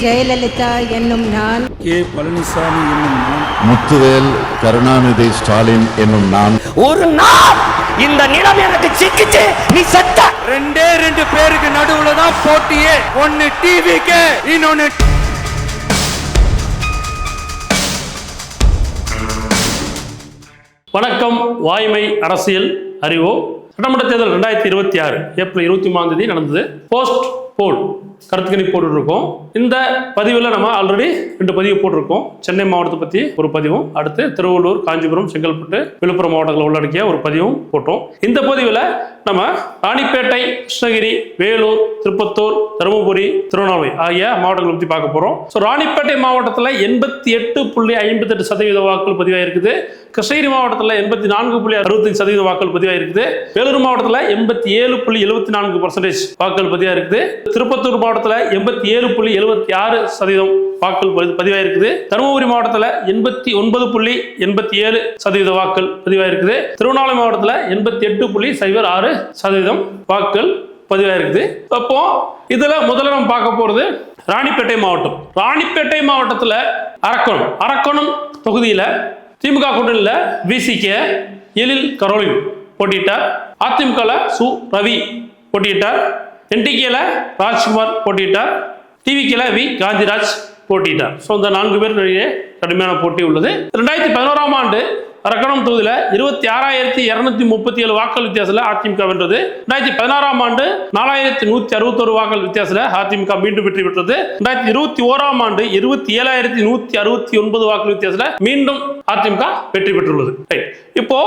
ஜெயலலிதா என்னும் நான், கே பழனிசாமி என்னும் நான், முத்துவேல் கருணாநிதி ஸ்டாலின் என்னும் நான், ஒரு நாள் இந்த நிலம் எனக்கு சிக்கிச்சு, நீ செத்த. ரெண்டு பேருக்கு நடுவுல தான் போட்டியே. ஒன்னு டிவிக்கு, இன்னொன்னு வணக்கம். வாய்மை அரசியல் அறிவோம். சட்டமன்ற தேர்தல் 2026 ஏப்ரல் 23 நடந்தது. போஸ்ட் போல் கருத்து கணிப்பு போட்டுருக்கோம். இந்த பதிவில் நம்ம ஆல்ரெடி 2 பதிவு போட்டிருக்கோம். சென்னை மாவட்டத்தை பற்றி ஒரு பதிவும், அடுத்து திருவள்ளூர், காஞ்சிபுரம், செங்கல்பட்டு, விழுப்புரம் மாவட்டங்களை உள்ளடக்கிய ஒரு பதிவும் போட்டோம். இந்த பதிவில் நம்ம ராணிப்பேட்டை, கிருஷ்ணகிரி, வேலூர், திருப்பத்தூர், தருமபுரி, திருவண்ணாமலை ஆகிய மாவட்டங்களை பற்றி பார்க்க போகிறோம். ஸோ ராணிப்பேட்டை மாவட்டத்தில் 88.58% வாக்குகள் பதிவாக இருக்குது. கிருஷ்ணகிரி மாவட்டத்தில் 84.65% வாக்குகள் பதிவாக இருக்குது. வேலூர் மாவட்டத்தில் 87.74% வாக்குகள் பதிவாக இருக்குது. திருப்பத்தூர் மாவட்டத்தில் 87.76% வாக்குகள் பதிவாக இருக்குது. தருமபுரி மாவட்டத்தில் 89.87% வாக்குகள் பதிவாக இருக்குது. திருவண்ணாமலை மாவட்டத்தில் 88.06% வாக்குகள் பதிவாக இருக்குது. அப்போ இதுல முதல்ல நம்ம பார்க்க போறது ராணிப்பேட்டை மாவட்டம். ராணிப்பேட்டை மாவட்டத்தில் அரக்கோணம் தொகுதியில் திமுக கூட்டணியில் விசிக எழில் கரோலின் போட்டியிட்டார். அதிமுக சு ரவி போட்டியிட்டார். என்டிகேல ராஜ்குமார் போட்டியிட்டார். டிவிகேல வி காந்திராஜ் போட்டியிட்டார். ஸோ இந்த 4 பேர் கடுமையான போட்டி உள்ளது. 2011ஆம் ஆண்டு அரக்கோணம் தொகுதியில் 26,237 வாக்குகள் வித்தியாசத்தில் அதிமுக வென்றது. 2016ஆம் ஆண்டு 4,161 வாக்குகள் வித்தியாசத்தில் அதிமுக மீண்டும் வெற்றி பெற்றது. 2021ஆம் ஆண்டு 27,169 வாக்குகள் வித்தியாசத்தில் மீண்டும் அதிமுக வெற்றி பெற்றுள்ளது. இப்போ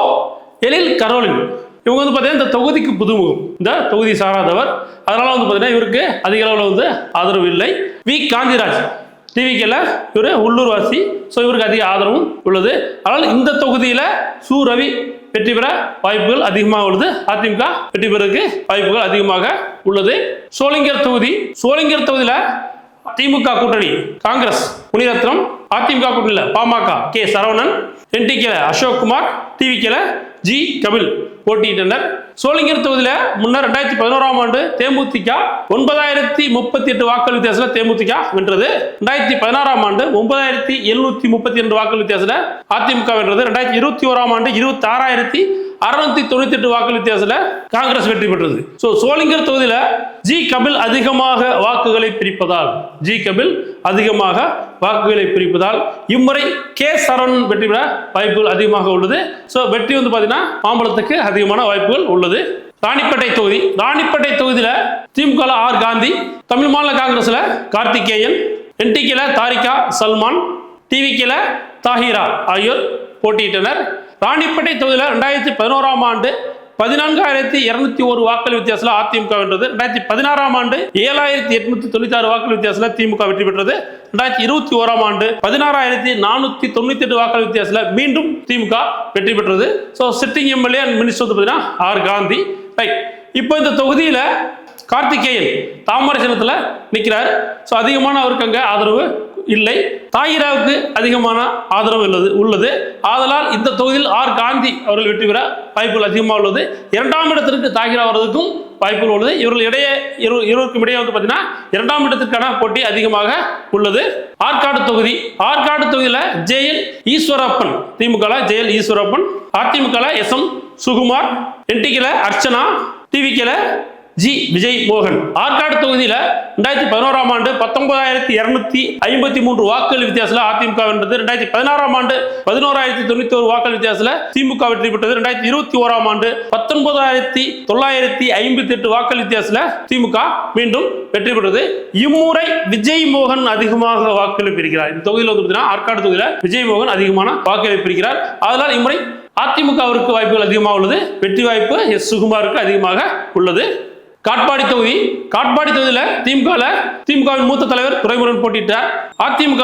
எழில் கரோலின் இவங்க பார்த்தீங்கன்னா இந்த தொகுதிக்கு புதுமுகம், இந்த தொகுதி சாராதவர். அதனால பார்த்தீங்கன்னா இவருக்கு அதிக அளவில் ஆதரவு இல்லை. வி காந்திராஜ் டிவிக்கேல இவர் உள்ளூர்வாசி, ஸோ இவருக்கு அதிக ஆதரவும் உள்ளது. ஆனால் இந்த தொகுதியில் சு ரவி வெற்றி பெற வாய்ப்புகள் அதிகமாக உள்ளது. அதிமுக வெற்றி பெறதுக்கு வாய்ப்புகள் அதிகமாக உள்ளது. சோளிங்கர் தொகுதியில் திமுக கூட்டணி காங்கிரஸ் முனிரத்னம், அதிமுக கூட்டணியில் பாமக கே சரவணன், என்டிகேல அசோக்குமார், டிவிக்கேல ஜி கபில் போட்டியிட்டனர். சோளிங்கர் தொகுதியில் முன்னர் 2011ஆம் ஆண்டு தேமுதிக 9,038 வாக்குகள் வித்தியாசத்தில் தேமுதிக வென்றது. 2016ஆம் ஆண்டு 9,732 வாக்குகள் வித்தியாசத்தில் அதிமுக வென்றது. 2021ஆம் ஆண்டு 26,698 வாக்குகள் வித்தியாசத்தில் காங்கிரஸ் வெற்றி பெற்றது. ஸோ சோளிங்கர் தொகுதியில் ஜி கபில் அதிகமாக வாக்குகளை பிரிப்பதால் இம்முறை கே சரவணன் வெற்றி பெற வாய்ப்புகள் அதிகமாக உள்ளது. ஸோ வெற்றி பார்த்தீங்கன்னா மாம்பழத்துக்கு அதிகமான வாய்ப்புகள் உள்ளது. ராணிப்பேட்டை தொகுதியில் திமுக ஆர் காந்தி, தமிழ் மாநில காங்கிரஸ்ல கார்த்திகேயன், என்டிகேல தாரிகா சல்மான், டிவிகேல தாஹிரா ஆகியோர் போட்டியிட்டனர். ராணிப்பேட்டை தொகுதியில் 2011ஆம் ஆண்டு 14,201 வாக்குகள் வித்தியாசத்தில் அதிமுக வென்றது. 2016ஆம் ஆண்டு 7,896 வாக்குகள் வித்தியாசத்தில் திமுக வெற்றி பெற்றது. 2021ஆம் ஆண்டு 16,498 வாக்குகள் வித்தியாசத்தில் மீண்டும் திமுக வெற்றி பெற்றது. So sitting MLA and minister பார்த்தீங்கன்னா ஆர் காந்தி. இப்போ இந்த தொகுதியில் கார்த்திகேயன் தாமரை சின்னத்தில் நிற்கிறார். ஸோ அதிகமான அவருக்கு அங்கே ஆதரவு இல்லை. தாயிராவுக்கு அதிகமான ஆதரவு உள்ளது. ஆதலால் இந்த தொகுதியில் ஆர் காந்தி அவர்கள் வெற்றி பெற வாய்ப்புகள் அதிகமாக உள்ளது. 2ஆம் இடத்திற்கு தாகிரா வருவதற்கும் வாய்ப்புகள் உள்ளது. இருவருக்கும் இடையே பார்த்தீங்கன்னா 2ஆம் இடத்திற்கான போட்டி அதிகமாக உள்ளது. ஆற்காடு தொகுதியில் ஜெயல் ஈஸ்வரப்பன், திமுக ஜெயல் ஈஸ்வரப்பன், அதிமுக SM சுகுமார், என்டிகேல அர்ச்சனா, டிவிகேல ஜி விஜய் மோகன். ஆற்காடு தொகுதியில் 2011ஆம் ஆண்டு 19,253 வாக்குகள் வித்தியாசத்தில் அதிமுக வென்றது. 2016ஆம் ஆண்டு 11,091 வாக்குகள் வித்தியாசத்தில் திமுக வெற்றி பெற்றது. 2021ஆம் ஆண்டு 19,958 வாக்குகள் வித்தியாசத்தில் திமுக மீண்டும் வெற்றி பெற்றது. இம்முறை விஜய் மோகன் அதிகமாக வாக்குகளை பிரிக்கிறார். இந்த தொகுதியில் ஆற்காடு தொகுதியில் விஜய் மோகன் அதிகமான வாக்குகளை பிரிக்கிறார். அதனால் இம்முறை அதிமுகவிற்கு வாய்ப்புகள் அதிகமாக உள்ளது. வெற்றி வாய்ப்பு எஸ் சுகுமாருக்கு அதிகமாக உள்ளது. காட்பாடி தொகுதியில் திமுகவின் மூத்த தலைவர் துரைமுருகன் போட்டியிட்டார். அதிமுக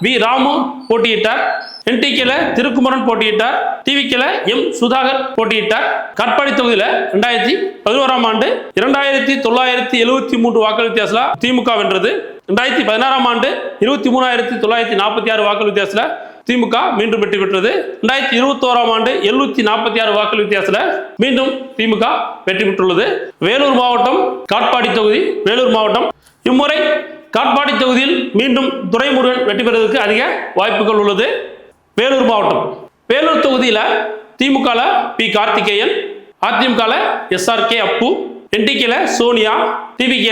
வி ராமு போட்டியிட்டார். என்டிகேல திருக்குமரன் போட்டியிட்டார். டிவிகேல எம் சுதாகர் போட்டியிட்டார். காட்பாடி தொகுதியில் 2011ஆம் ஆண்டு 2,973 வாக்குகள் வித்தியாசத்தில் திமுக வென்றது. 2016ஆம் ஆண்டு 23,946 வாக்குகள் வித்தியாசத்தில் திமுக மீண்டும் வெற்றி பெற்றது. 2021ஆம் ஆண்டு 746 வாக்குகள் வித்தியாசத்தில் மீண்டும் திமுக வெற்றி பெற்றுள்ளது. வேலூர் மாவட்டம் காட்பாடி தொகுதி, வேலூர் மாவட்டம் இம்முறை காட்பாடி தொகுதியில் மீண்டும் துரைமுருகன் வெற்றி பெறுவதற்கு அதிக வாய்ப்புகள் உள்ளது. வேலூர் மாவட்டம், வேலூர் தொகுதியில் திமுக பி கார்த்திகேயன், அதிமுக SRK அப்பு, NTK சோனியா, TVK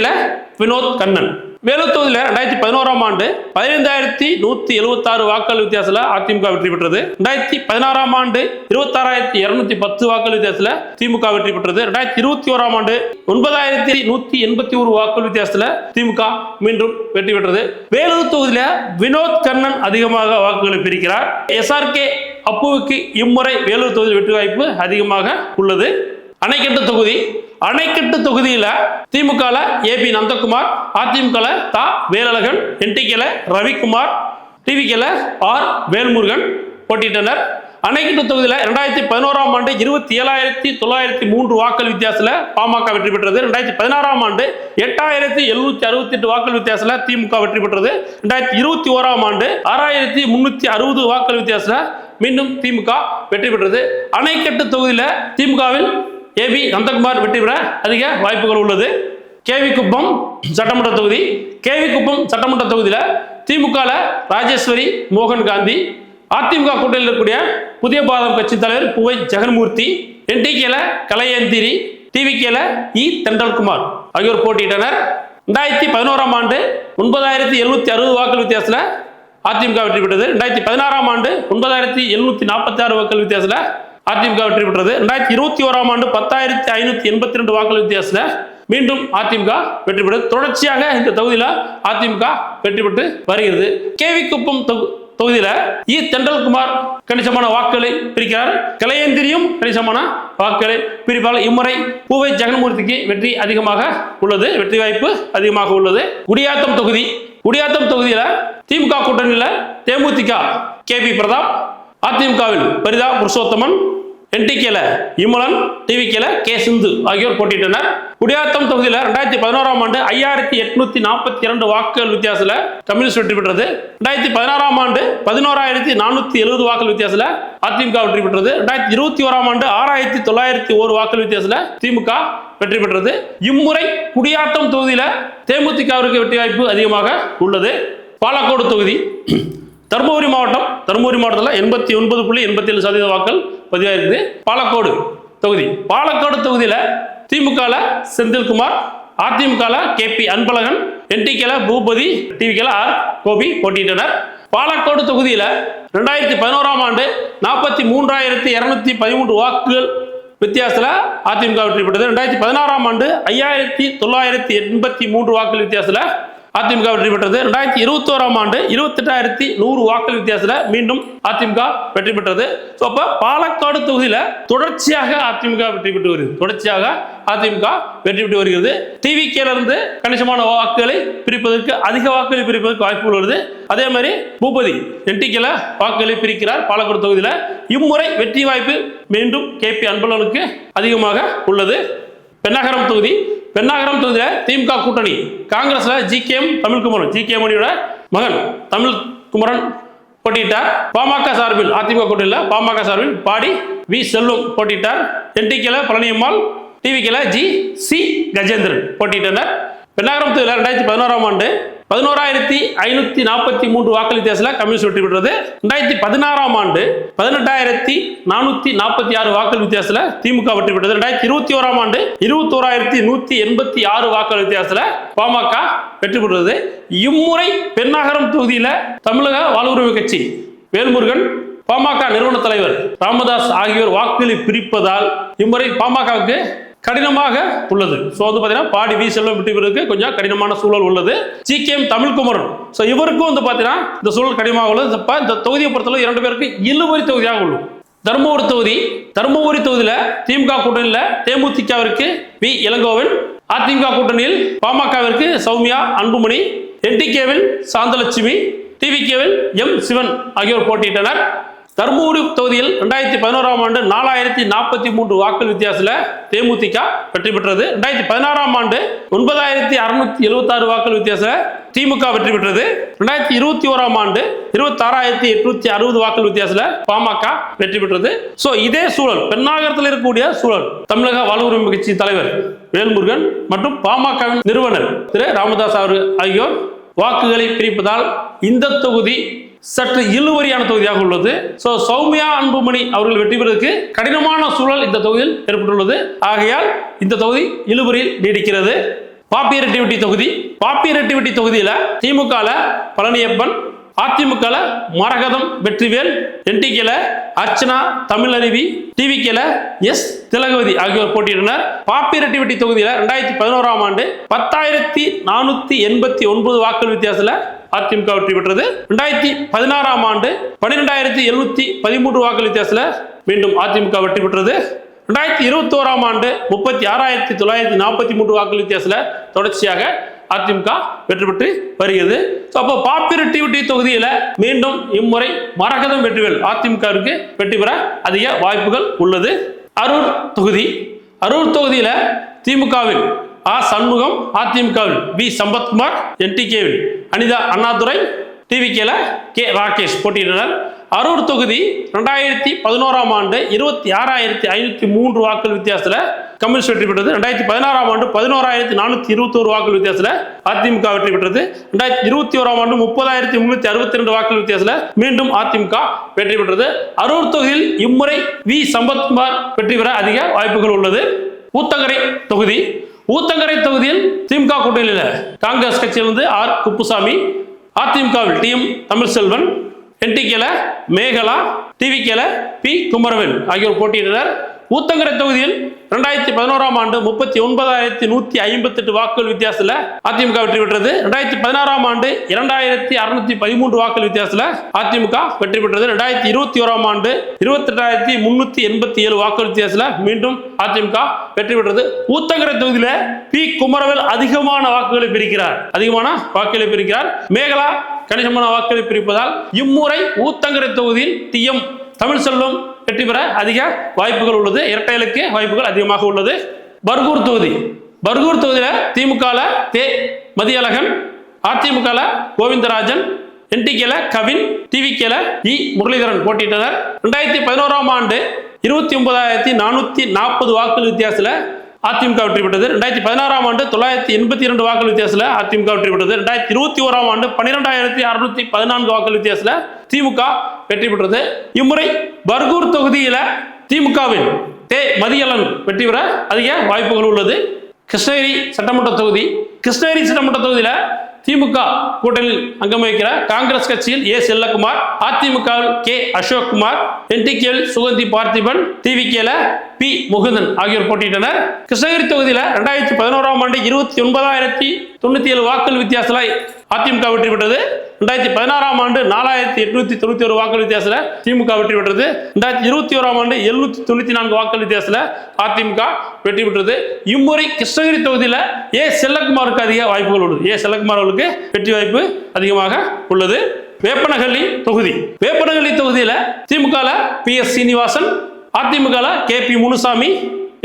வினோத் கண்ணன். வேலூர் தொகுதியில் 2011ஆம் ஆண்டு 15,176 வாக்குகள் வித்தியாசத்தில் அதிமுக வெற்றி பெற்றது. 2016ஆம் ஆண்டு 26,210 வாக்குகள் வித்தியாசத்தில் திமுக வெற்றி பெற்றது. 2021ஆம் ஆண்டு 9,181 வாக்குகள் வித்தியாசத்தில் திமுக மீண்டும் வெற்றி பெற்றது. வேலூர் தொகுதியில் வினோத் கண்ணன் அதிகமாக வாக்குகளை பிரிக்கிறார். SRK அப்புவுக்கு இம்முறை வேலூர் தொகுதியில் வெற்றி வாய்ப்பு அதிகமாக உள்ளது. அணைக்கட்டு தொகுதி, அணைக்கட்டு தொகுதியில் திமுக AB நந்தகுமார், அதிமுக தா Velazhagan, NTK Ravikumar, TVK R Velmurugan போட்டியிட்டனர். அணைக்கட்டு தொகுதியில் 2011ஆம் ஆண்டு 27,903 வாக்குகள் வித்தியாசத்தில் பாமக வெற்றி பெற்றது. 2016ஆம் ஆண்டு 8,768 வாக்குகள் வித்தியாசத்தில் திமுக வெற்றி பெற்றது. 2021ஆம் ஆண்டு 6,360 வாக்குகள் வித்தியாசத்தில் மீண்டும் திமுக வெற்றி பெற்றது. அணைக்கட்டு தொகுதியில் திமுகவில் AB நந்தகுமார் வெற்றி பெற அதிக வாய்ப்புகள் உள்ளது. கேவி குப்பம் சட்டமன்ற தொகுதி, கேவி குப்பம் சட்டமன்ற தொகுதியில் திமுக ராஜேஸ்வரி மோகன் காந்தி, அதிமுக கூட்டணியில் இருக்கக்கூடிய புதிய பாதம் கட்சி தலைவர் புவை ஜெகன்மூர்த்தி, NTK கலையந்திரி, TVK தெண்டல்குமார் ஆகியோர் போட்டியிட்டனர். 2011ஆம் ஆண்டு 9,760 வாக்குகள் வித்தியாசத்தில் அதிமுக வெற்றி பெற்றது. 2016ஆம் ஆண்டு 9,746 வாக்குகள் வித்தியாசத்தில் அதிமுக வெற்றி பெற்றது. 2021ஆம் ஆண்டு 10,582 வாக்குகள் வித்தியாசத்தில் மீண்டும் அதிமுக வெற்றி பெற்றது. தொடர்ச்சியாக இந்த தொகுதியில் அதிமுக வெற்றி பெற்று வருகிறது. கேவி குப்பம் தொகுதியில் தெண்டல்குமார் கணிசமான வாக்குகளை பிரிக்கிறார். கலையந்திரியும் கணிசமான வாக்குகளை பிரிப்பால் இம்முறை பூவை ஜெகன்மூர்த்திக்கு வெற்றி அதிகமாக உள்ளது, வெற்றி வாய்ப்பு அதிகமாக உள்ளது. குடியாத்தம் தொகுதி, குடியாத்தம் தொகுதியில் திமுக கூட்டணியில் தேமுதிக KP பிரதாப், அதிமுகவில் Farida Purushothaman, NTK இமலன், TVK K சிந்து ஆகியோர் போட்டியிட்டனர். குடியாத்தம் தொகுதியில் 2011ஆம் ஆண்டு 5,842 வாக்குகள் வித்தியாசத்தில் கம்யூனிஸ்ட் வெற்றி பெற்றது. 2016ஆம் ஆண்டு 11,470 வாக்குகள் வித்தியாசத்தில் அதிமுக வெற்றி பெற்றது. 2021ஆம் ஆண்டு 6,901 வாக்குகள் வித்தியாசத்தில் திமுக வெற்றி பெற்றது. இம்முறை குடியாத்தம் தொகுதியில் தேமுதிகவிற்கு வெற்றி வாய்ப்பு அதிகமாக உள்ளது. பாலக்கோடு தொகுதி, தருமபுரி மாவட்டம், தருமபுரி மாவட்டத்தில் 89.87% வாக்குகள் பதிவாயிருக்குது. பாலக்கோடு தொகுதி, பாலக்கோடு தொகுதியில் திமுக Senthilkumar, AIADMK KP Anbazhagan, NTK Boopathi, TVK R Gopi போட்டியிட்டனர். Palacode தொகுதியில் 2011ஆம் ஆண்டு 43,213 வாக்குகள் வித்தியாசத்தில் அதிமுக வெற்றி பெற்றது. 2016ஆம் ஆண்டு 5,983 வாக்குகள் வித்தியாசத்தில் அதிமுக வெற்றி பெற்றது. 2021ஆம் ஆண்டு 28,100 வாக்குகள் வித்தியாசத்தில் மீண்டும் அதிமுக வெற்றி பெற்றது. அப்ப பாலக்காடு தொகுதியில் தொடர்ச்சியாக அதிமுக வெற்றி பெற்று வருகிறது, தொடர்ச்சியாக அதிமுக வெற்றி பெற்று வருகிறது. TVK இருந்து கணிசமான வாக்குகளை பிரிப்பதற்கு, அதிக வாக்குகளை பிரிப்பதற்கு வாய்ப்பு உள்ளது. அதே மாதிரி பூபதி NTK வாக்குகளை பிரிக்கிறார் பாலக்காடு தொகுதியில். இம்முறை வெற்றி வாய்ப்பு மீண்டும் KP அன்பழகனுக்கு அதிகமாக உள்ளது. பெண்ணாகரம் தொகுதி, பெண்ணாகரம் தொகுதியில் திமுக கூட்டணி காங்கிரஸ்ல GKM தமிழ்குமரன், GKM மணியோட மகன் தமிழ்குமரன் போட்டியிட்டார். பாமக சார்பில், அதிமுக கூட்டணியில் பாமக சார்பில் பாடி வி செல்வம் போட்டியிட்டார். NTK Palaniammal, TVK GC Gajendran போட்டியிட்டனர். Pennagaram தொகுதியில் 2011ஆம் ஆண்டு 11,543 வாக்குகள் வித்தியாசத்தில் கம்யூனிஸ்ட் வெற்றி பெற்றது. 2016ஆம் ஆண்டு 18,446 வாக்குகள் வித்தியாசத்தில் திமுக வெற்றி பெற்றது. 2021ஆம் ஆண்டு 21,186 வாக்குகள் வித்தியாசத்தில் பாமக வெற்றி பெற்றது. இம்முறை பெண்ணாகரம் தொகுதியில் தமிழக வாழ்வுரிமை கட்சி வேல்முருகன், பாமக நிறுவன தலைவர் ராமதாஸ் ஆகியோர் வாக்குகளை பிரிப்பதால் இம்முறை பாமகவுக்கு கடினமாக உள்ளது. பாடி வி செல்வம் வெற்றி பெறுவதற்கு கொஞ்சம் கடினமான சூழல் உள்ளது. GKM தமிழ்குமரன் இவருக்கும் இந்த சூழல் கடினமாக உள்ளது. இந்த தொகுதியை பொறுத்தவரை 2 பேருக்கு இழுபறி தொகுதியாக உள்ளது. தருமபுரி தொகுதி, தருமபுரி தொகுதியில் திமுக கூட்டணியில் தேமுதிகவிற்கு வி இளங்கோவன், அதிமுக கூட்டணியில் பாமகவிற்கு சௌமியா அன்புமணி, NTKவில் சாந்தலட்சுமி, TVKவில் M சிவன் ஆகியோர் போட்டியிட்டனர். தருமபுரி தொகுதியில் 2011ஆம் ஆண்டு 4,043 வாக்குகள் வித்தியாசத்தில் தேமுதிக வெற்றி பெற்றது. 2016ஆம் ஆண்டு 9,676 வாக்குகள் வித்தியாசத்தில் திமுக வெற்றி பெற்றது. 2021 ஆண்டு 26,860 வாக்குகள் வித்தியாசத்துல பாமக வெற்றி பெற்றது. சோ இதே சூழல் பெண்ணாகரத்தில் இருக்கக்கூடிய சூழல் தமிழக வாழ்வுரிமை கட்சி தலைவர் வேல்முருகன் மற்றும் பாமகவின் நிறுவனர் திரு ராமதாஸ் அவர்கள் ஆகியோர் வாக்குகளை பிரிப்பதால் இந்த தொகுதி சற்று இழுவரியான தொகுதியாக உள்ளது. சௌமியா அன்புமணி அவர்கள் வெற்றி பெறுவதற்கு கடினமான சூழல் இந்த தொகுதியில் ஏற்பட்டுள்ளது. ஆகையால் இந்த தொகுதி இழுவரியில் நீடிக்கிறது. பாப்பிரெட்டிப்பட்டி தொகுதி. பாப்பிரெட்டிப்பட்டி தொகுதியில DMK Palaniappan, AIADMK Maragatham Vetrivel, NTK Archana Tamilaruvi, TVK S Thilagavathi ஆகியோர் போட்டியிட்டனர். பாப்பிரெட்டிப்பட்டி தொகுதியில் 2011 ஆண்டு 10,489 வாக்குகள் வித்தியாசத்துல அதிமுக வெற்றி பெற்றது. 2016 ஆண்டு 12,713 வாக்குகள் வித்தியாசத்துல மீண்டும் அதிமுக வெற்றி பெற்றது. 2021 ஆண்டு 36,943 வாக்குகள் வித்தியாசத்துல தொடர்ச்சியாக அதிமுக வெற்றி பெற்று வருகிறது. அப்போ பாப்பிரெட்டிப்பட்டி தொகுதியில் மீண்டும் இம்முறை மரகதம் வெற்றிவேல் அதிமுகவிற்கு வெற்றி பெற அதிக வாய்ப்புகள் உள்ளது. அரூர் தொகுதி. அரூர் தொகுதியில் திமுகவில் சண்முகம், அதிமுகவில் V Sampathkumar, NTKவில் Anitha Annadurai, TVK K Rakesh போட்டியிட்டனர். Arur தொகுதி 2011 ஆண்டு 26,503 வாக்குகள் வித்தியாசத்துல கம்யூனிஸ்ட் வெற்றி பெற்றது. 2016 ஆண்டு 11,421 வாக்குகள் வித்தியாசத்துல அதிமுக வெற்றி பெற்றது. 2021 ஆண்டு 30,362 வாக்குகள் வித்தியாசத்துல மீண்டும் அதிமுக வெற்றி பெற்றது. அரூர் தொகுதியில் இம்முறை V சம்பத்குமார் வெற்றி பெற அதிக வாய்ப்புகள் உள்ளது. ஊத்தங்கரை தொகுதி. ஊத்தங்கரை தொகுதியில் திமுக கூட்டணியில் காங்கிரஸ் கட்சியிலிருந்து R குப்புசாமி, அதிமுகவில் TM Tamilselvan, NTK Megala, TVK P Kumaravel ஆகியோர் போட்டியிட்டனர். ஊத்தங்கரை தொகுதியில் 2011 ஆண்டு 39,158 வாக்குகள் வித்தியாசத்துல அதிமுக வெற்றி பெற்றது. 2016 ஆண்டு 2,613 வாக்குகள் வித்தியாசத்துல அதிமுக வெற்றி பெற்றது. 2021 ஆண்டு 28,387 வாக்குகள் வித்தியாசத்துல மீண்டும் அதிமுக வெற்றி பெற்றது. ஊத்தங்கரை தொகுதியில P குமரவேல் அதிகமான வாக்குகளை பிரிக்கிறார். மேகலா கணிசமான வாக்குகளை பிரிப்பதால் இம்முறை ஊத்தங்கரை தொகுதியில் TM தமிழ்செல்வம் வெற்றி பெற அதிக வாய்ப்புகள் உள்ளது. இரட்டைகளுக்கு வாய்ப்புகள் அதிகமாக உள்ளது. பர்கூர் தொகுதி. பர்கூர் தொகுதியில் திமுக தே Mathiyazhagan, AIADMK Govindarajan, NTK Kavin, TVK E Muralidharan போட்டியிட்டனர். 2011 ஆண்டு 29,440 வாக்குகள் வித்தியாசத்துல அதிமுக வெற்றி பெற்றது. 2016 ஆண்டு 982 வாக்குகள் வித்தியாசத்துல அதிமுக வெற்றி பெற்றது. 2021 ஆண்டு 12,614 வாக்குகள் வித்தியாசத்துல திமுக வெற்றி பெற்றது. இம்முறை பர்கூர் தொகுதியில திமுகவின் தே மதியழகன் வெற்றி பெற அதிக வாய்ப்புகள் உள்ளது. கிருஷ்ணகிரி சட்டமன்ற தொகுதி. கிருஷ்ணகிரி சட்டமன்ற தொகுதியில திமுக கூட்டணியில் அங்கம் வகிக்கிற காங்கிரஸ் கட்சியில் A Chellakumar, AIADMK K Ashokkumar, NTK Suganthi Parthiban, TVK P Mukundan ஆகியோர் போட்டியிட்டனர். கிருஷ்ணகிரி தொகுதியில் 2011 ஆண்டு 29,097 வாக்குகள் வித்தியாசத்துல அதிமுக வெற்றி பெற்றது. 2016 ஆண்டு 4,891 வாக்குகள் வித்தியாசத்துல திமுக வெற்றி பெற்றது. 2021 ஆண்டு 794 வாக்குகள் வித்தியாசத்துல அதிமுக வெற்றி பெற்றது. இம்முறை கிருஷ்ணகிரி தொகுதியில் A செல்லகுமாருக்கு அதிக வாய்ப்புகள் உள்ளது. A செல்லகுமார் அவர்களுக்கு வெற்றி வாய்ப்பு அதிகமாக உள்ளது. வேப்பனஹள்ளி தொகுதி. வேப்பனஹள்ளி தொகுதியில திமுக PS Srinivasan, AIADMK KP Munusamy,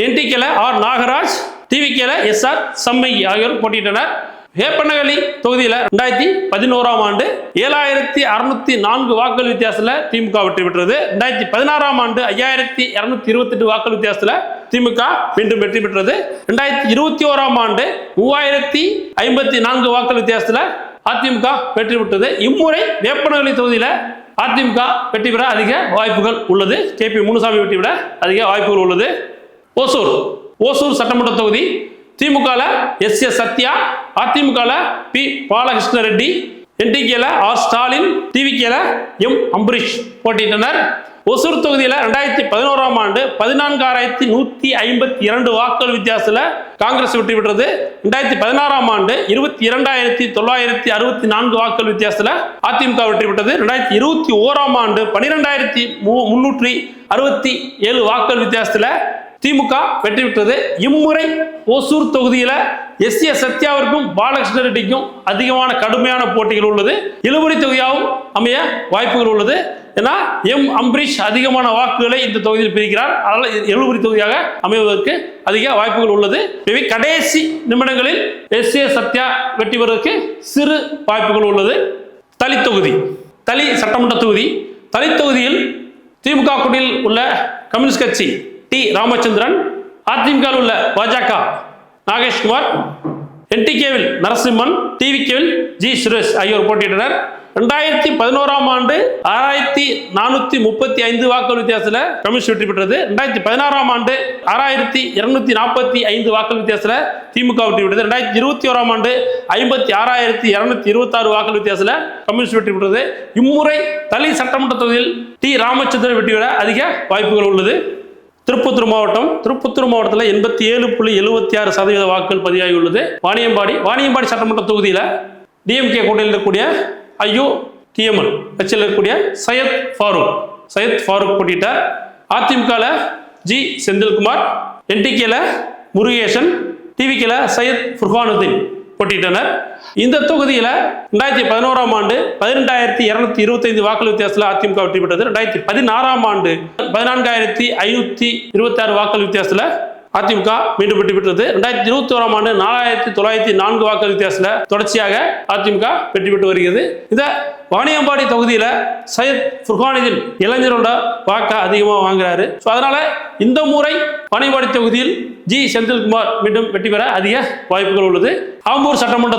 NTK R Nagaraj, TVK SR சம்மகி ஆகியோர் போட்டியிட்டனர். வேப்பனஹள்ளி தொகுதியில் 2011 ஆண்டு 7,604 வாக்குகள் வித்தியாசத்துல திமுக வெற்றி பெற்றது. 2016 ஆண்டு 5,228 வாக்குகள் வித்தியாசத்துல திமுக மீண்டும் வெற்றி பெற்றது. 2021 ஆண்டு 3,054 வாக்குகள் வித்தியாசத்துல அதிமுக வெற்றி பெற்றது. இம்முறை வேப்பனஹள்ளி தொகுதியில அதிமுக வெற்றி பெற அதிக வாய்ப்புகள் உள்ளது. KP முனுசாமி வெற்றி பெற அதிக வாய்ப்புகள் உள்ளது. ஓசூர் சட்டமன்ற தொகுதி. திமுக S Sathya, AIADMK P Balakrishna Reddy, NTK R Stalin, TVK M Ambareesh போட்டியிட்டனர். Hosur தொகுதியில் 2011 ஆண்டு 14,152 வாக்குகள் வித்தியாசத்துல காங்கிரஸ் வெற்றி பெற்றது. 2016 ஆண்டு 22,964 வாக்குகள் வித்தியாசத்துல அதிமுக வெற்றி பெற்றது. 2021 ஆண்டு 12,367 வாக்குகள் வித்தியாசத்துல திமுக வெற்றி பெற்றது. இம்முறை ஓசூர் தொகுதியில S சத்யாவிற்கும் பாலகிருஷ்ண ரெட்டிக்கும் அதிகமான கடுமையான போட்டிகள் உள்ளது. இழுபறி தொகுதியாகவும் அமைய வாய்ப்புகள் உள்ளது. ஏன்னா அம்பரீஷ் அதிகமான வாக்குகளை இந்த தொகுதியில் பிரிக்கிறார். அதனால் எழுபுரி தொகுதியாக அமைவதற்கு அதிக வாய்ப்புகள் உள்ளது. கடைசி நிமிடங்களில் எஸ்.ஏ. சத்யா வெற்றி பெறுவதற்கு சிறு வாய்ப்புகள் உள்ளது. தளி தொகுதி, தளி சட்டமன்ற தொகுதி. தளி தொகுதியில் திமுக கூட்டணியில் உள்ள கம்யூனிஸ்ட் கட்சி டி. ராமச்சந்திரன், அதிமுக உள்ள பாஜக நாகேஷ்குமார், NTKவில் நரசிம்மன், TVKவில் ஜி. சுரேஷ் ஆகியோர் போட்டியிட்டனர். 2011ஆம் ஆண்டு 6435 வாக்குகள் வித்தியாசத்தில் கம்யூனிஸ்ட் வெற்றி பெற்றது. 2016ஆம் ஆண்டு 6245 வாக்குகள் வித்தியாசத்தில் திமுக வெற்றி பெற்றது. 2021ஆம் ஆண்டு 56226 வாக்குகள் வித்தியாசத்தில் கம்யூனிஸ்ட் வெற்றி பெற்றது. இம்முறை தளி சட்டமன்ற தொகுதியில் டி. ராமச்சந்திரன் வெற்றி பெற அதிக வாய்ப்புகள் உள்ளது. திருப்பத்தூர் மாவட்டத்தில் 87.76% வாக்குகள் பதிவாகியுள்ளது. வாணியம்பாடி சட்டமன்ற தொகுதியில் DMK கூட்டணியில் இருக்கக்கூடிய IUTML கட்சியில் இருக்கக்கூடிய சையத் ஃபாரூக் போட்டியிட்டார். அதிமுக ஜி. செந்தில்குமார், NTKல முருகேசன், TVKல சையத் ஃபுர்கானுதீன் போட்டியிட்டனர். இந்த தொகுதியில் 2011ஆம் ஆண்டு 12225 வாக்குகள் வித்தியாசத்தில் அதிமுக வெற்றி பெற்றது. 2016ஆம் ஆண்டு 14526 வாக்குகள் வித்தியாசத்தில் அதிமுக மீண்டும் வெற்றி பெற்றது. 2021ஆம் ஆண்டு 4904 வாக்குகள் வித்தியாசத்தில் தொடர்ச்சியாக அதிமுக வெற்றி பெற்று வருகிறது. இந்த வாணியம்பாடி தொகுதியில் சையத் ஃபுர்கானுதீன் இளைஞரோட வாக்கு அதிகமாக வாங்குறாரு. அதனால இந்த முறை வாணியம்பாடி தொகுதியில் ஜி. செந்தில்குமார் மீண்டும் வெற்றி பெற அதிக வாய்ப்புகள் உள்ளது. ஆம்பூர் சட்டமன்ற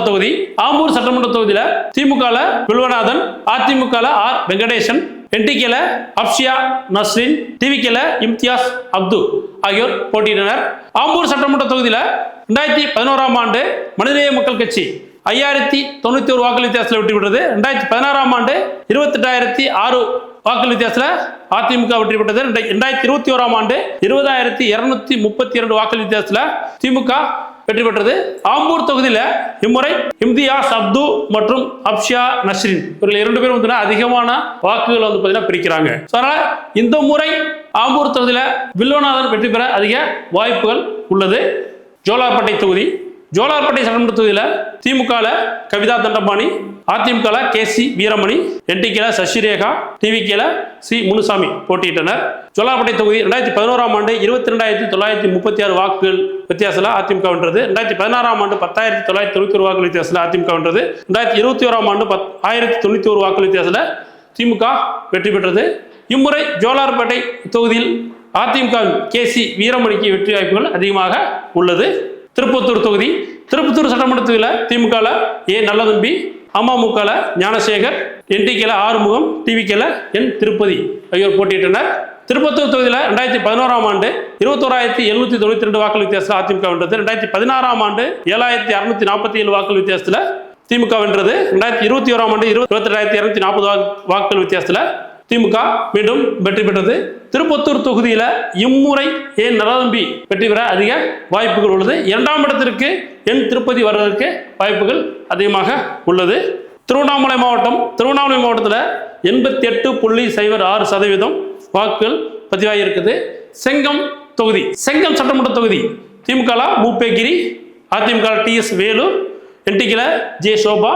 தொகுதியில் திமுக வில்வநாதன், அதிமுக R. வெங்கடேசன், NTKல அப்ஷியா நஸ்ரின், TVKல இம்தியாஸ் அப்து ஆகியோர் போட்டியிட்டனர். ஆம்பூர் சட்டமன்ற தொகுதியில் 2011ஆம் ஆண்டு மனிதநேய மக்கள் கட்சி 5091 வாக்குகள் வித்தியாசத்தில் வெற்றி பெற்றது. 2016ஆம் ஆண்டு 28006 வாக்குகள் வித்தியாசத்தில் அதிமுக வெற்றி பெற்றது. 2021ஆம் ஆண்டு 20232 வாக்குகள் வித்தியாசத்தில் திமுக வெற்றி பெற்றது. ஆம்பூர் தொகுதியில் இம்முறை இம்தியாஸ் அப்து மற்றும் அப்ஷியா நஸ்ரின் இவர்கள் 2 பேரும் அதிகமான வாக்குகள் பிரிக்கிறாங்க. அதனால இந்த முறை ஆம்பூர் தொகுதியில் வில்வநாதன் வெற்றி பெற அதிக வாய்ப்புகள் உள்ளது. ஜோலார்பேட்டை சட்டமன்ற தொகுதியில் திமுக கவிதா தண்டபாணி, அதிமுக KC வீரமணி, NTKல சசிரேகா, TVKல சி. முனுசாமி போட்டியிட்டனர். ஜோலார்பேட்டை தொகுதி 2011ஆம் ஆண்டு 22936 வாக்குகள் வித்தியாசத்தில் அதிமுக வென்றது. 2016ஆம் ஆண்டு 10991 வாக்குகள் வித்தியாசத்தில் அதிமுக வென்றது. 2021ஆம் ஆண்டு 1091 வாக்குகள் வித்தியாசத்தில் திமுக வெற்றி பெற்றது. இம்முறை ஜோலார்பேட்டை தொகுதியில் அதிமுக KC வீரமணிக்கு வெற்றி வாய்ப்புகள் அதிகமாக உள்ளது. திருப்பத்தூர் சட்டமன்ற தொகுதியில் திமுக ஏ. நல்லதம்பி, அமமுக ஞானசேகர், NTKல ஆறுமுகம், TVKல N. திருப்பதி ஆகியோர் போட்டியிட்டனர். திருப்பத்தூர் தொகுதியில் 2011ஆம் ஆண்டு 21792 வாக்குகள் வித்தியாசத்தில் அதிமுக வென்றது. 2016ஆம் ஆண்டு 7647 வாக்குகள் வித்தியாசத்தில் திமுக வென்றது. 2021ஆம் ஆண்டு 28240 வாக்குகள் வித்தியாசத்தில் திமுக மீண்டும் வெற்றி பெற்றது. திருப்பத்தூர் தொகுதியில் இம்முறை ஏ. நல்லதம்பி வெற்றி பெற அதிக வாய்ப்புகள் உள்ளது. 2ஆம் இடத்திற்கு N. திருப்பதி வருவதற்கு வாய்ப்புகள் அதிகமாக உள்ளது. திருவண்ணாமலை மாவட்டத்தில் 88.06% வாக்குகள் பதிவாகி இருக்குது. செங்கம் சட்டமன்ற தொகுதி திமுக மூப்பேகிரி, அதிமுக TS வேலு, NTKல J. சோபா,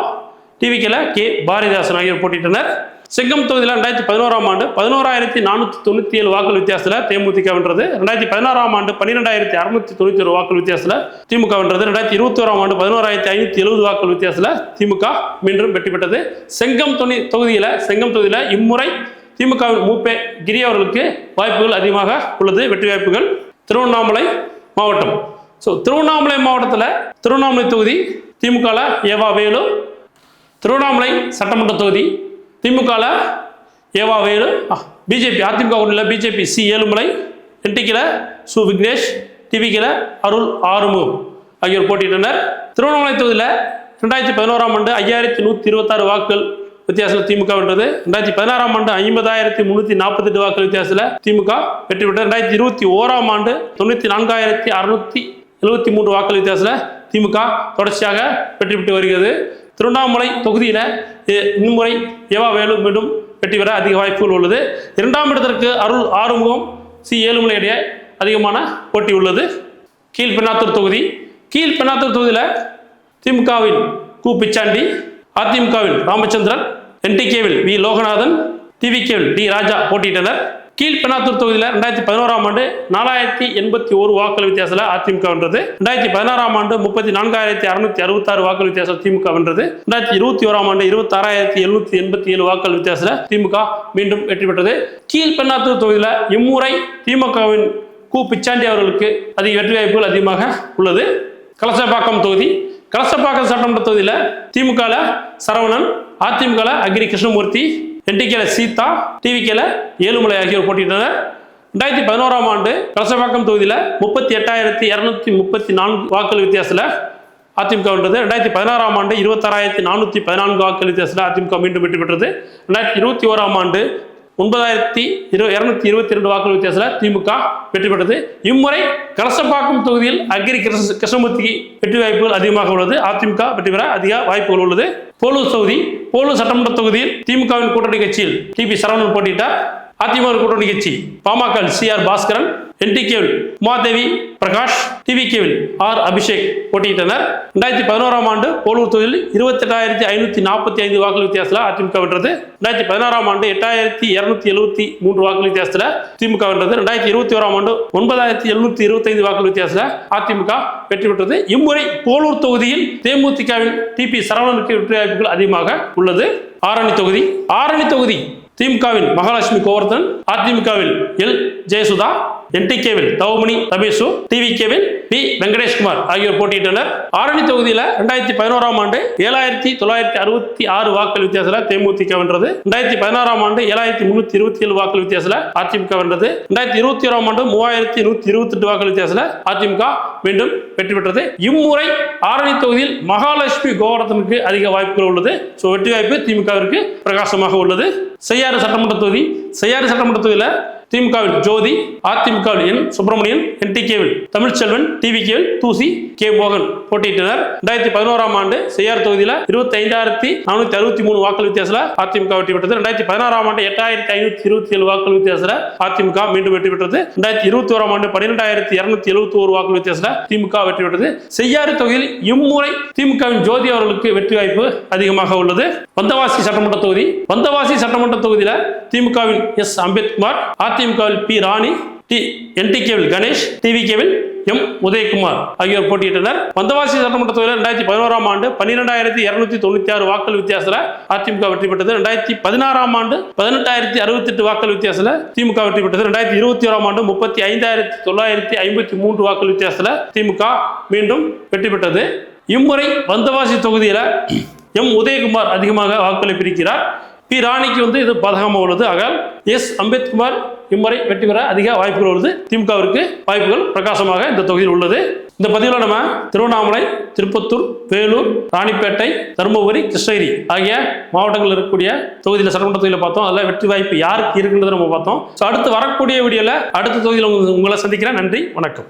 TVKல K. பாரதிதாசன் ஆகியோர் போட்டியிட்டனர். செங்கம் தொகுதியில் 2011ஆம் ஆண்டு 11497 வாக்குகள் வித்தியாசத்தில் தேமுதிக வென்றது. 2016ஆம் ஆண்டு 12691 வாக்குகள் வித்தியாசத்தில் திமுக வென்றது. 2021ஆம் ஆண்டு 11570 வாக்குகள் வித்தியாசத்தில் திமுக மீண்டும் வெற்றி பெற்றது. செங்கம் தொகுதியில் இம்முறை திமுக மூப்பே கிரி அவர்களுக்கு வாய்ப்புகள் அதிகமாக உள்ளது, வெற்றி வாய்ப்புகள். திருவண்ணாமலை மாவட்டத்தில் திருவண்ணாமலை தொகுதி திமுக ஏவா வேலு, திருவண்ணாமலை சட்டமன்ற தொகுதி DMK E V Velu, BJP AIADMK BJP C. Ezhumalai, NTKல சு. விக்னேஷ், TVKல அருள் ஆறுமுகம் ஆகியோர் போட்டியிட்டனர். திருவண்ணாமலை தொகுதியில் 2011ஆம் ஆண்டு 5126 வாக்குகள் வித்தியாசத்தில் திமுக வென்றது. 2016ஆம் ஆண்டு 50348 வாக்குகள் வித்தியாசத்தில் திமுக வெற்றி பெற்றது. 2021ஆம் ஆண்டு 94673 வாக்குகள் வித்தியாசத்தில் திமுக தொடர்ச்சியாக வெற்றி பெற்று வருகிறது. திருவண்ணாமலை தொகுதியில் இம்முறை ஏவா வேலு மீண்டும் வெற்றி பெற அதிக வாய்ப்புகள் உள்ளது. 2ஆம் இடத்திற்கு அருள் ஆறுமுகம், சி. ஏழுமலை இடையே அதிகமான போட்டி உள்ளது. கீழ்பெண்ணாத்தூர் தொகுதியில் திமுகவின் கு. பிச்சாண்டி, அதிமுகவில் ராமச்சந்திரன், NTKவில் வி. லோகநாதன், டிவிகேவில் டி ராஜா போட்டியிட்டனர். கீழ்பெண்ணாத்தூர் தொகுதியில் 2011ஆம் ஆண்டு 4081 வாக்குகள் வித்தியாசத்தில் அதிமுக வென்றது. 2016ஆம் ஆண்டு 34,666 வாக்குகள் வித்தியாசத்தில் திமுக வென்றது. 2021ஆம் ஆண்டு 26,787 வாக்குகள் வித்தியாசத்தில் திமுக மீண்டும் வெற்றி பெற்றது. கீழ்பெண்ணாத்தூர் தொகுதியில் இம்முறை திமுகவின் கு பிச்சாண்டி அவர்களுக்கு அதிக வெற்றி வாய்ப்புகள் அதிகமாக உள்ளது. கலசப்பாக்கம் தொகுதி, கலசப்பாக்கம் சட்டமன்ற தொகுதியில் திமுக சரவணன், அதிமுக அக்ரி கிருஷ்ணமூர்த்தி, என்டிகேல சீதா, டிவிகேல ஏழுமலை ஆகியோர் போட்டியிட்டனர். 2011ஆம் ஆண்டு கலசப்பாக்கம் தொகுதியில் 38,234 வாக்குகள் வித்தியாசத்தில் அதிமுக வென்றது. 2016ஆம் ஆண்டு 26,414 வாக்குகள் வித்தியாசத்தில் அதிமுக மீண்டும் வெற்றி பெற்றது. 2021ஆம் ஆண்டு 9,222 வாக்குகள் வித்தியாசத்தில் திமுக வெற்றி பெற்றது. இம்முறை கலசப்பாக்கம் தொகுதியில் அக்ரி கிருஷ்ணமூர்த்திக்கு வெற்றி வாய்ப்புகள் அதிகமாக உள்ளது. அதிமுக வெற்றி பெற அதிக வாய்ப்புகள் உள்ளது. போலூர் தொகுதி, போலூர் சட்டமன்ற தொகுதியில் திமுகவின் கூட்டணி கட்சியில் டிபி சரவணன் போட்டியிட்டார். அதிமுக கூட்டணி கட்சி பாமக CR பாஸ்கரன், என்டிகேவில் உமாதேவி பிரகாஷ், டிவிகேவில் R அபிஷேக் போட்டியிட்டனர். 2011ஆம் ஆண்டு போலூர் தொகுதியில் 28,545 வாக்குகள் வித்தியாசத்தில் அதிமுக வென்றது. 2016ஆம் ஆண்டு 8,273 வாக்குகள் வித்தியாசத்தில் திமுக வென்றது. 2021ஆம் ஆண்டு 9,725 வாக்குகள் வித்தியாசத்தில் அதிமுக வெற்றி பெற்றது. இம்முறை போலூர் தொகுதியில் தேமுதிகவின் டிபி சரவணனுக்கு வெற்றி வாய்ப்புகள் அதிகமாக உள்ளது. ஆரணி தொகுதி, ஆரணி தொகுதி திமுகவின் மகாலட்சுமி கோவர்தன், அதிமுகவில் L ஜெயசுதா, என்டிகேவில் தவமணி ரமேஷு, டிவிகேவில் பி வெங்கடேஷ்குமார் ஆகியோர் போட்டியிட்டனர். ஆரணி தொகுதியில் 2011ஆம் ஆண்டு 7,966 வாக்குகள் வித்தியாசத்தில் தேமுதிக வென்றது. 2016ஆம் ஆண்டு 7,327 வாக்குகள் வித்தியாசத்தில் அதிமுக வென்றது. 2021ஆம் ஆண்டு 3,128 வாக்குகள் வித்தியாசத்தில் அதிமுக மீண்டும் வெற்றி பெற்றது. இம்முறை ஆரணி தொகுதியில் மகாலட்சுமி கோவர்தனுக்கு அதிக வாய்ப்புகள் உள்ளது. வெற்றி வாய்ப்பு திமுகவிற்கு பிரகாசமாக உள்ளது. செய்யாறு சட்டமன்ற தொகுதி, செய்யாறு சட்டமன்ற தொகுதியில் திமுகவில் ஜோதி, அதிமுகவில் N சுப்பிரமணியன், என்டிகேவில் தமிழ்ச்செல்வன், டிவிகேவில் தூசி கே மோகன் போட்டியிட்டனர். 2011ஆம் ஆண்டு செய்யாறு தொகுதியில் 25,463 வாக்குகள் வித்தியாசத்தில் அதிமுக வெற்றி பெற்றது. 2016ஆம் ஆண்டு 8,527 வாக்குகள் வித்தியாசத்தில் அதிமுக மீண்டும் வெற்றி பெற்றது. 2021ஆம் ஆண்டு 12,271 வாக்குகள் வித்தியாசத்தில் திமுக வெற்றி பெற்றது. செய்யாறு தொகுதியில் இம்முறை திமுகவின் ஜோதி அவர்களுக்கு வெற்றி வாய்ப்பு அதிகமாக உள்ளது. வந்தவாசி சட்டமன்ற தொகுதி, வந்தவாசி சட்டமன்ற தொகுதியில் திமுகவின் S அம்பேத்குமார், அதிமுகவில் P ராணி, என்டிகேவில் கணேஷ், டிவிகேவில் M உதயகுமார் ஆகியோர் போட்டியிட்டனர். வந்தவாசி சட்டமன்ற தொகுதியில் 2011ஆம் ஆண்டு 12,296 வாக்குகள் வித்தியாசத்தில் அதிமுக வெற்றி பெற்றது. 2016ஆம் ஆண்டு 18,068 வாக்குகள் வித்தியாசத்தில் திமுக வெற்றி பெற்றது. 2021ஆம் ஆண்டு 35,953 வாக்குகள் வித்தியாசத்தில் திமுக மீண்டும் வெற்றி பெற்றது. இம்முறை வந்தவாசி தொகுதியில் M உதயகுமார் அதிகமாக வாக்குகளை பிரிக்கிறார். P ராணிக்கு இது பாதகமாக உள்ளது. ஆக S அம்பேத்குமார் இம்முறை வெற்றி பெற அதிக வாய்ப்புகள் உள்ளது. திமுகவிற்கு வாய்ப்புகள் பிரகாசமாக இந்த தொகுதியில் உள்ளது. இந்த பதிவில் நம்ம திருவண்ணாமலை, திருப்பத்தூர், வேலூர், ராணிப்பேட்டை, தருமபுரி, கிருஷ்ணகிரி ஆகிய மாவட்டங்கள் இருக்கக்கூடிய தொகுதியில் சட்டமன்ற தொகுதியில் பார்த்தோம். அதில் வெற்றி வாய்ப்பு யாருக்கு இருக்குன்றதை நம்ம பார்த்தோம். அடுத்து வரக்கூடிய வீடியோவில் அடுத்த தொகுதியில் உங்களை சந்திக்கிறேன். நன்றி, வணக்கம்.